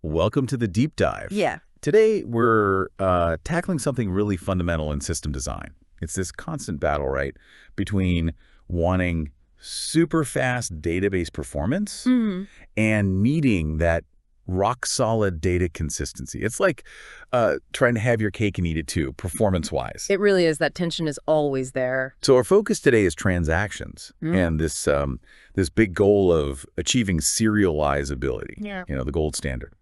Welcome to the deep dive. Yeah. Today, we're tackling something really fundamental in system design. It's this constant battle, right, between wanting super fast database performance and needing that rock-solid data consistency. It's like trying to have your cake and eat it too, performance-wise. It really is. That tension is always there. So our focus today is transactions and this big goal of achieving serializability, the gold standard.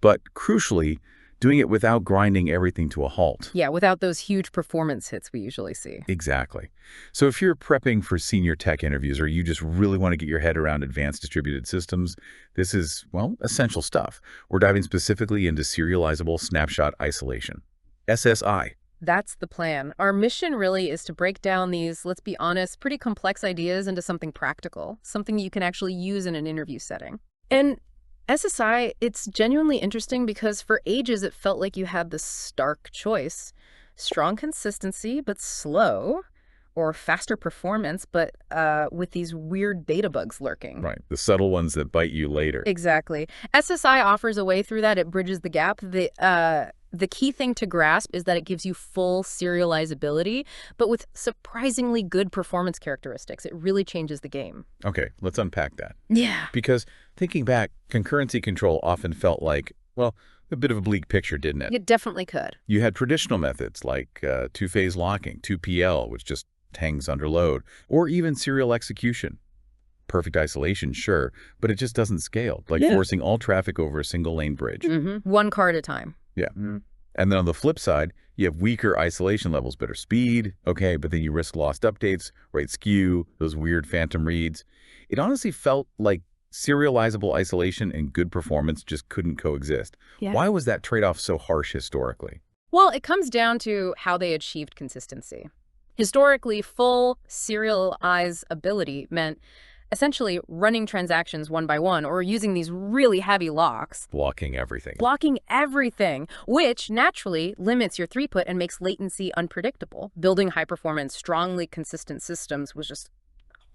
But crucially, doing it without grinding everything to a halt. Yeah, without those huge performance hits we usually see. Exactly. So if you're prepping for senior tech interviews or you just really want to get your head around advanced distributed systems, this is, well, essential stuff. We're diving specifically into Serializable Snapshot Isolation, SSI. That's the plan. Our mission really is to break down these, let's be honest, pretty complex ideas into something practical, something you can actually use in an interview setting. And SSI, it's genuinely interesting because for ages it felt like you had this stark choice. Strong consistency, but slow, or faster performance, but with these weird data bugs lurking. Right, the subtle ones that bite you later. Exactly. SSI offers a way through that. It bridges the gap. The key thing to grasp is that it gives you full serializability, but with surprisingly good performance characteristics. It really changes the game. Okay, let's unpack that. Yeah. Because thinking back, concurrency control often felt like, well, a bit of a bleak picture, didn't it? It definitely could. You had traditional methods like two-phase locking, 2PL, which just hangs under load, or even serial execution. Perfect isolation, sure, but it just doesn't scale, like forcing all traffic over a single lane bridge. One car at a time. Yeah. And then on the flip side, you have weaker isolation levels, better speed, okay, but then you risk lost updates, right skew, those weird phantom reads. It honestly felt like serializable isolation and good performance just couldn't coexist. Yeah. Why was that trade-off so harsh historically? Well, it comes down to how they achieved consistency. Historically, full serializability meant essentially running transactions one by one or using these really heavy locks. Blocking everything. Blocking everything, which naturally limits your throughput and makes latency unpredictable. Building high-performance, strongly consistent systems was just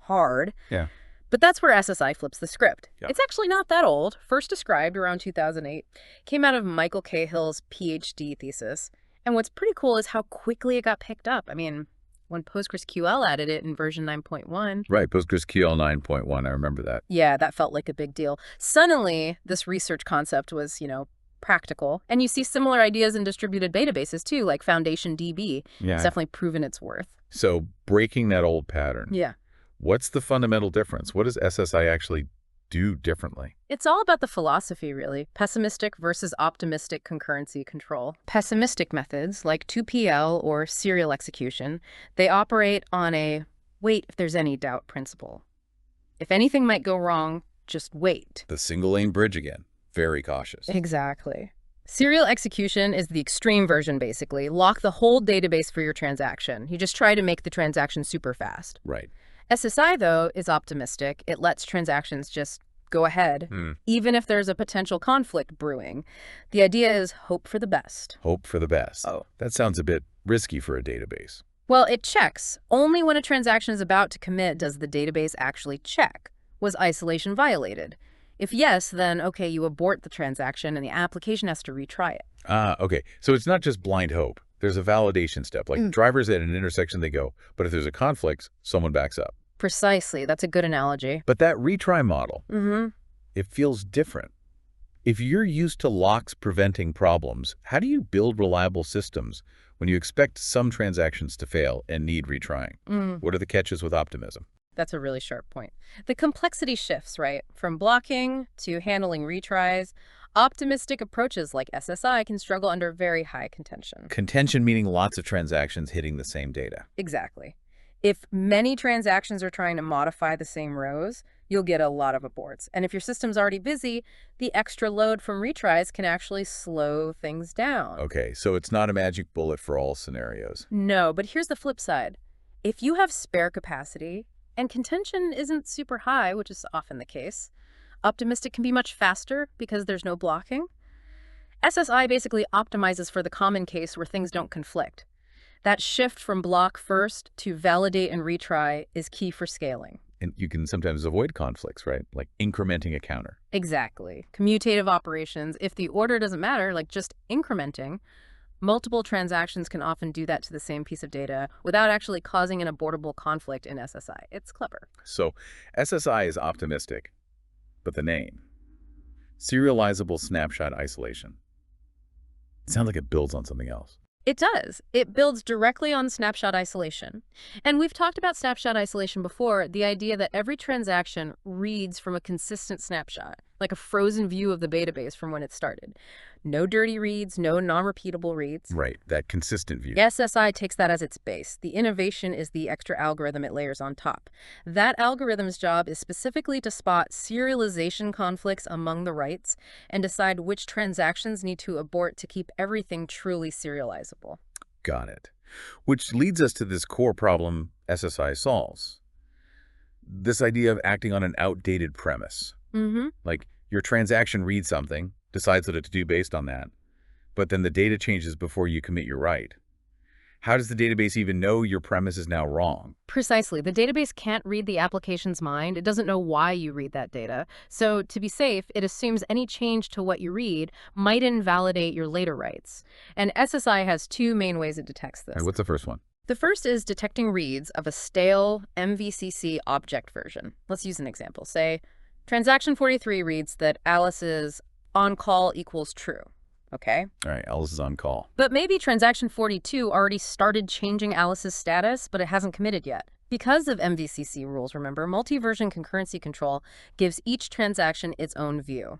hard. Yeah. But that's where SSI flips the script. Yeah. It's actually not that old. First described around 2008. Came out of Michael Cahill's PhD thesis. And what's pretty cool is how quickly it got picked up. I mean, when PostgreSQL added it in version 9.1. Right, PostgreSQL 9.1, I remember that. Yeah, that felt like a big deal. Suddenly, this research concept was, practical. And you see similar ideas in distributed databases, too, like Foundation DB. Yeah. It's definitely proven its worth. So breaking that old pattern. Yeah. What's the fundamental difference? What does SSI actually do differently? It's all about the philosophy, really. Pessimistic versus optimistic concurrency control. Pessimistic methods, like 2PL or serial execution, they operate on a wait if there's any doubt principle. If anything might go wrong, just wait. The single lane bridge again. Very cautious. Exactly. Serial execution is the extreme version, basically. Lock the whole database for your transaction. You just try to make the transaction super fast. Right. SSI, though, is optimistic. It lets transactions just go ahead, even if there's a potential conflict brewing. The idea is hope for the best. Hope for the best. Oh. That sounds a bit risky for a database. Well, it checks. Only when a transaction is about to commit does the database actually check. Was isolation violated? If yes, then, okay, you abort the transaction and the application has to retry it. Okay. So it's not just blind hope. There's a validation step. Like drivers at an intersection, they go, but if there's a conflict, someone backs up. Precisely. That's a good analogy. But that retry model, it feels different. If you're used to locks preventing problems, how do you build reliable systems when you expect some transactions to fail and need retrying? What are the catches with optimism? That's a really sharp point. The complexity shifts, right? From blocking to handling retries. Optimistic approaches like SSI can struggle under very high contention. Contention meaning lots of transactions hitting the same data. Exactly. If many transactions are trying to modify the same rows, you'll get a lot of aborts. And if your system's already busy, the extra load from retries can actually slow things down. Okay, so it's not a magic bullet for all scenarios. No, but here's the flip side. If you have spare capacity and contention isn't super high, which is often the case, optimistic can be much faster because there's no blocking. SSI basically optimizes for the common case where things don't conflict. That shift from block first to validate and retry is key for scaling. And you can sometimes avoid conflicts, right? Like incrementing a counter. Exactly. Commutative operations, if the order doesn't matter, like just incrementing, multiple transactions can often do that to the same piece of data without actually causing an abortable conflict in SSI. It's clever. So SSI is optimistic, but the name, Serializable Snapshot Isolation, it sounds like it builds on something else. It does. It builds directly on snapshot isolation. And we've talked about snapshot isolation before, the idea that every transaction reads from a consistent snapshot, like a frozen view of the database from when it started. No dirty reads, no non-repeatable reads. Right, that consistent view. SSI takes that as its base. The innovation is the extra algorithm it layers on top. That algorithm's job is specifically to spot serialization conflicts among the writes and decide which transactions need to abort to keep everything truly serializable. Got it. Which leads us to this core problem SSI solves. This idea of acting on an outdated premise. Like your transaction reads something, decides what to do based on that, but then the data changes before you commit your write. How does the database even know your premise is now wrong? Precisely. The database can't read the application's mind. It doesn't know why you read that data. So to be safe, it assumes any change to what you read might invalidate your later writes. And SSI has two main ways it detects this. And what's the first one? The first is detecting reads of a stale MVCC object version. Let's use an example. Say, transaction 43 reads that Alice's on-call equals true. Okay? All right, Alice is on call. But maybe transaction 42 already started changing Alice's status, but it hasn't committed yet. Because of MVCC rules, remember, multi-version concurrency control gives each transaction its own view.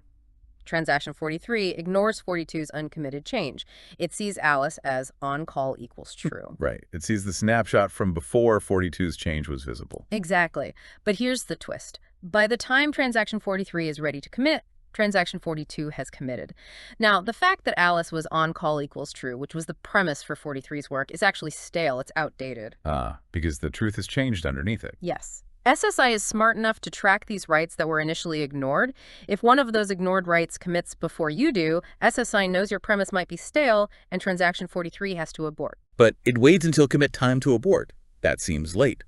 Transaction 43 ignores 42's uncommitted change. It sees Alice as on-call equals true. Right. It sees the snapshot from before 42's change was visible. Exactly. But here's the twist. By the time transaction 43 is ready to commit, transaction 42 has committed. Now, the fact that Alice was on-call equals true, which was the premise for 43's work, is actually stale. It's outdated. Because the truth has changed underneath it. Yes. SSI is smart enough to track these writes that were initially ignored. If one of those ignored writes commits before you do, SSI knows your premise might be stale, and transaction 43 has to abort. But it waits until commit time to abort. That seems late.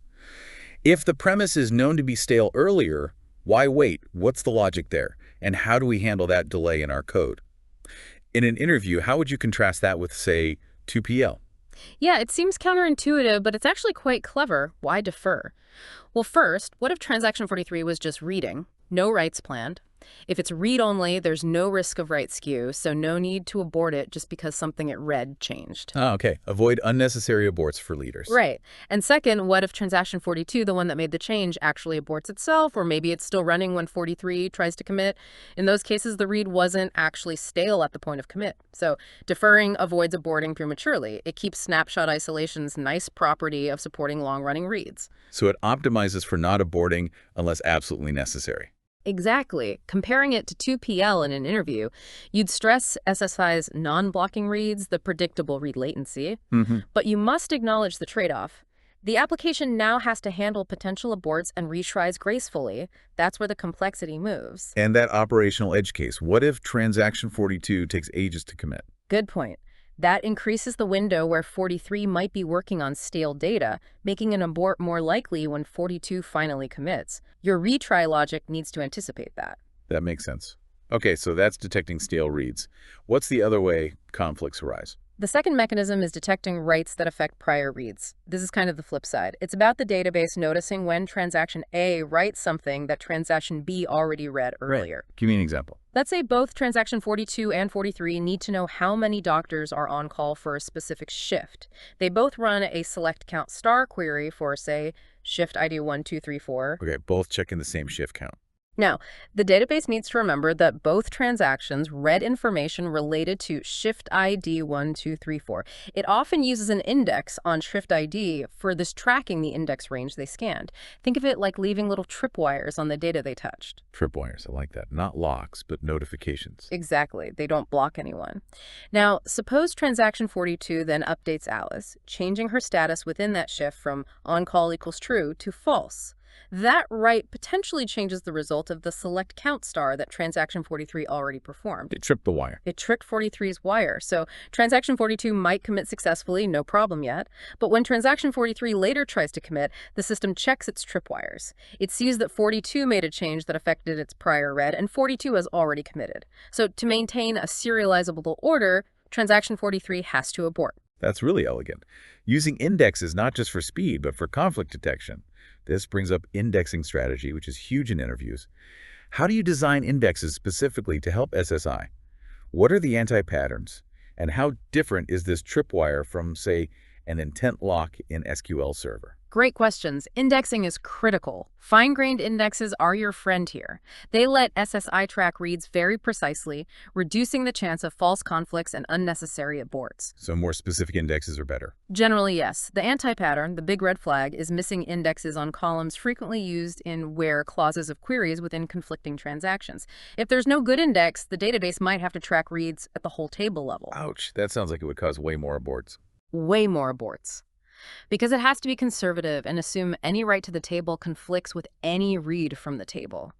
If the premise is known to be stale earlier, why wait? What's the logic there? And how do we handle that delay in our code? In an interview, how would you contrast that with, say, 2PL? Yeah, it seems counterintuitive, but it's actually quite clever. Why defer? Well, first, what if transaction 43 was just reading, no writes planned? If it's read-only, there's no risk of write skew, so no need to abort it just because something it read changed. Okay. Avoid unnecessary aborts for leaders. Right. And second, what if transaction 42, the one that made the change, actually aborts itself, or maybe it's still running when 43 tries to commit? In those cases, the read wasn't actually stale at the point of commit. So deferring avoids aborting prematurely. It keeps snapshot isolation's nice property of supporting long-running reads. So it optimizes for not aborting unless absolutely necessary. Exactly. Comparing it to 2PL in an interview, you'd stress SSI's non-blocking reads, the predictable read latency, but you must acknowledge the trade-off. The application now has to handle potential aborts and retries gracefully. That's where the complexity moves. And that operational edge case, what if transaction 42 takes ages to commit? Good point. That increases the window where 43 might be working on stale data, making an abort more likely when 42 finally commits. Your retry logic needs to anticipate that. That makes sense. Okay, so that's detecting stale reads. What's the other way conflicts arise? The second mechanism is detecting writes that affect prior reads. This is kind of the flip side. It's about the database noticing when transaction A writes something that transaction B already read earlier. Right. Give me an example. Let's say both transaction 42 and 43 need to know how many doctors are on call for a specific shift. They both run a select count star query for, say, shift ID 1234. Okay, both checking the same shift count. Now, the database needs to remember that both transactions read information related to shift ID 1234. It often uses an index on shift ID for this tracking the index range they scanned. Think of it like leaving little tripwires on the data they touched. Tripwires, I like that. Not locks, but notifications. Exactly. They don't block anyone. Now, suppose transaction 42 then updates Alice, changing her status within that shift from on-call equals true to false. That write potentially changes the result of the select count star that transaction 43 already performed. It tripped the wire. It tricked 43's wire, so transaction 42 might commit successfully, no problem yet. But when transaction 43 later tries to commit, the system checks its tripwires. It sees that 42 made a change that affected its prior read, and 42 has already committed. So to maintain a serializable order, transaction 43 has to abort. That's really elegant. Using indexes not just for speed, but for conflict detection. This brings up indexing strategy, which is huge in interviews. How do you design indexes specifically to help SSI? What are the anti-patterns? And how different is this tripwire from, say, an intent lock in SQL Server? Great questions. Indexing is critical. Fine-grained indexes are your friend here. They let SSI track reads very precisely, reducing the chance of false conflicts and unnecessary aborts. So more specific indexes are better. Generally, yes. The anti-pattern, the big red flag, is missing indexes on columns frequently used in where clauses of queries within conflicting transactions. If there's no good index, the database might have to track reads at the whole table level. Ouch, that sounds like it would cause way more aborts. Way more aborts. Because it has to be conservative and assume any write to the table conflicts with any read from the table.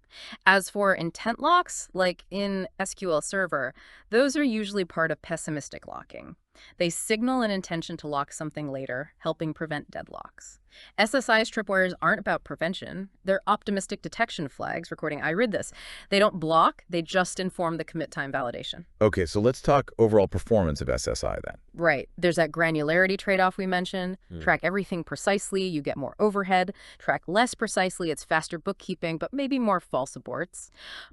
As for intent locks, like in SQL Server, those are usually part of pessimistic locking. They signal an intention to lock something later, helping prevent deadlocks. SSI's tripwires aren't about prevention. They're optimistic detection flags recording I read this. They don't block, they just inform the commit time validation. Okay, so let's talk overall performance of SSI then. Right. There's that granularity trade-off we mentioned. Track everything precisely, you get more overhead. Track less precisely, it's faster bookkeeping, but maybe more false aborts.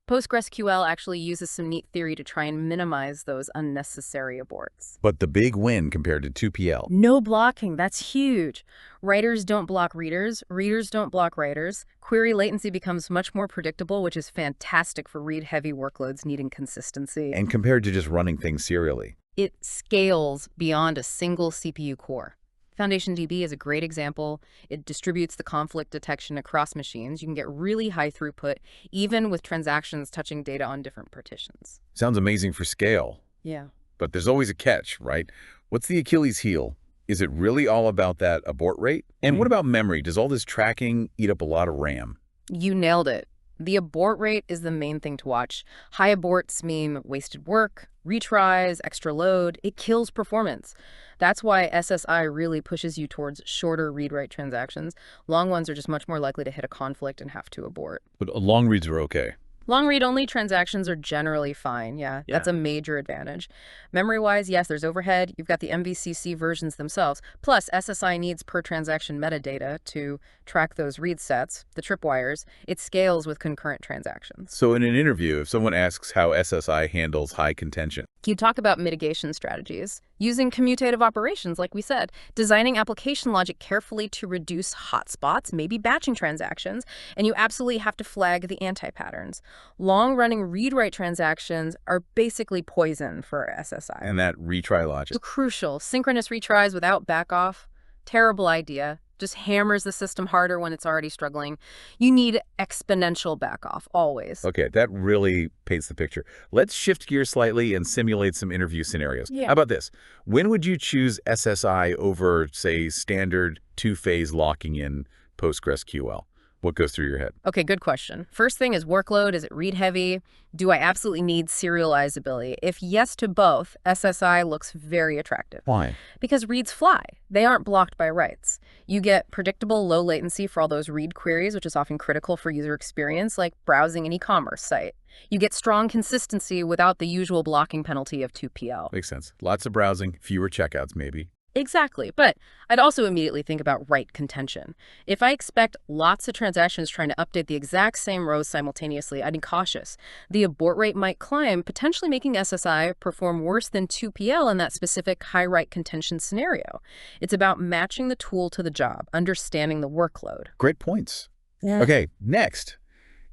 PostgreSQL actually uses some neat theory to try and minimize those unnecessary aborts. But the big win compared to 2PL. No blocking, that's huge. Writers don't block readers, readers don't block writers. Query latency becomes much more predictable, which is fantastic for read-heavy workloads needing consistency. And compared to just running things serially. It scales beyond a single CPU core. FoundationDB is a great example. It distributes the conflict detection across machines. You can get really high throughput, even with transactions touching data on different partitions. Sounds amazing for scale. Yeah. But there's always a catch, right? What's the Achilles heel? Is it really all about that abort rate? And what about memory? Does all this tracking eat up a lot of RAM? You nailed it. The abort rate is the main thing to watch. High aborts mean wasted work, retries, extra load. It kills performance. That's why SSI really pushes you towards shorter read-write transactions. Long ones are just much more likely to hit a conflict and have to abort. But long reads are okay. Long read-only transactions are generally fine, yeah. That's a major advantage. Memory-wise, yes, there's overhead. You've got the MVCC versions themselves. Plus, SSI needs per-transaction metadata to track those read sets, the tripwires. It scales with concurrent transactions. So in an interview, if someone asks how SSI handles high contention, You talk about mitigation strategies, using commutative operations, like we said, designing application logic carefully to reduce hotspots, maybe batching transactions, and you absolutely have to flag the anti-patterns. Long-running read-write transactions are basically poison for SSI. and that retry logic. It's crucial. Synchronous retries without backoff, terrible idea. Just hammers the system harder when it's already struggling. You need exponential backoff, always. Okay, that really paints the picture. Let's shift gears slightly and simulate some interview scenarios. Yeah. How about this? When would you choose SSI over, say, standard two-phase locking in PostgreSQL? What goes through your head? Okay, good question. First thing is workload. Is it read heavy? Do I absolutely need serializability? If yes to both, SSI looks very attractive. Why? Because reads fly. They aren't blocked by writes. You get predictable low latency for all those read queries, which is often critical for user experience, like browsing an e-commerce site. You get strong consistency without the usual blocking penalty of 2PL. Makes sense. Lots of browsing, fewer checkouts maybe. Exactly, but I'd also immediately think about write contention. If I expect lots of transactions trying to update the exact same rows simultaneously, I'd be cautious. The abort rate might climb, potentially making SSI perform worse than 2PL in that specific high write contention scenario. It's about matching the tool to the job, understanding the workload. Great points. Yeah. Okay, next.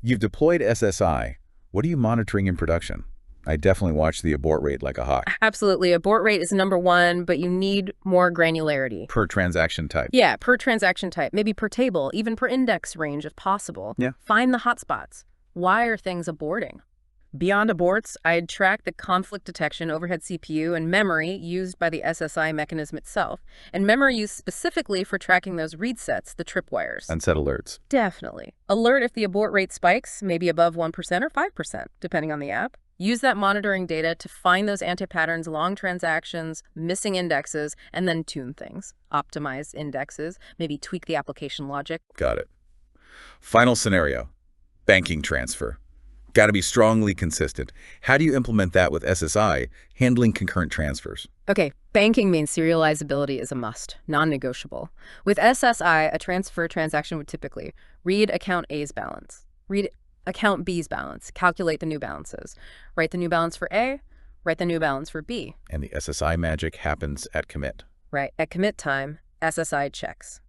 You've deployed SSI. What are you monitoring in production? I definitely watch the abort rate like a hawk. Absolutely. Abort rate is number one, but you need more granularity. Per transaction type. Yeah, per transaction type, maybe per table, even per index range if possible. Yeah. Find the hotspots. Why are things aborting? Beyond aborts, I'd track the conflict detection, overhead CPU, and memory used by the SSI mechanism itself. And memory used specifically for tracking those read sets, the tripwires. Unset alerts. Definitely. Alert if the abort rate spikes, maybe above 1% or 5%, depending on the app. Use that monitoring data to find those anti-patterns, long transactions, missing indexes, and then tune things. Optimize indexes, maybe tweak the application logic. Got it. Final scenario, banking transfer. Got to be strongly consistent. How do you implement that with SSI, handling concurrent transfers? Okay, banking means serializability is a must, non-negotiable. With SSI, a transfer transaction would typically read account A's balance, read account B's balance, calculate the new balances, write the new balance for A, write the new balance for B. And the SSI magic happens at commit. Right, at commit time, SSI checks.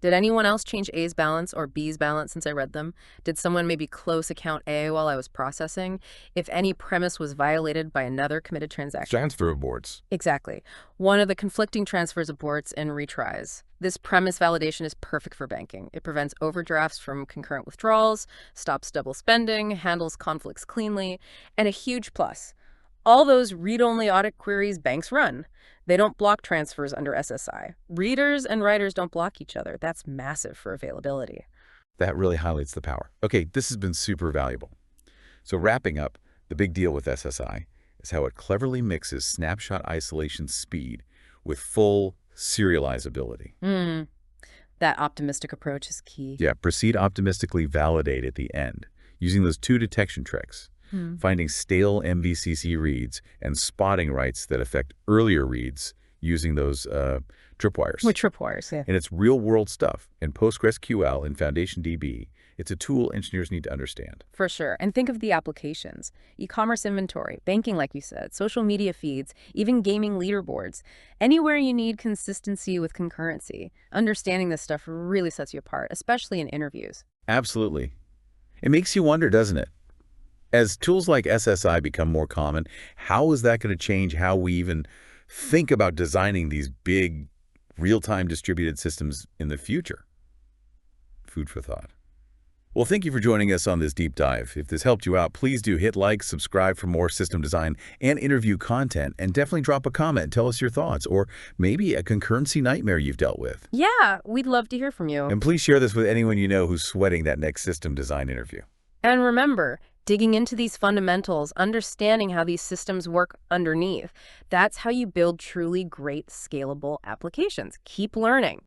Did anyone else change A's balance or B's balance since I read them? Did someone maybe close account A while I was processing? If any premise was violated by another committed transaction. Transfer aborts. Exactly. One of the conflicting transfers aborts and retries. This premise validation is perfect for banking. It prevents overdrafts from concurrent withdrawals, stops double spending, handles conflicts cleanly, and a huge plus. All those read-only audit queries banks run. They don't block transfers under SSI. Readers and writers don't block each other. That's massive for availability. That really highlights the power. Okay, this has been super valuable. So wrapping up, the big deal with SSI is how it cleverly mixes snapshot isolation speed with full serializability. That optimistic approach is key. Yeah, proceed optimistically, validate at the end, using those two detection tricks. Finding stale MVCC reads and spotting writes that affect earlier reads using those tripwires. With tripwires, yeah. And it's real-world stuff. In PostgreSQL and FoundationDB, it's a tool engineers need to understand. For sure. And think of the applications. E-commerce inventory, banking, like you said, social media feeds, even gaming leaderboards. Anywhere you need consistency with concurrency, understanding this stuff really sets you apart, especially in interviews. Absolutely. It makes you wonder, doesn't it? As tools like SSI become more common, how is that going to change how we even think about designing these big, real-time distributed systems in the future? Food for thought. Well, thank you for joining us on this deep dive. If this helped you out, please do hit like, subscribe for more system design and interview content, and definitely drop a comment. Tell us your thoughts, or maybe a concurrency nightmare you've dealt with. Yeah, we'd love to hear from you. And please share this with anyone you know who's sweating that next system design interview. And remember, digging into these fundamentals, understanding how these systems work underneath, that's how you build truly great scalable applications. Keep learning.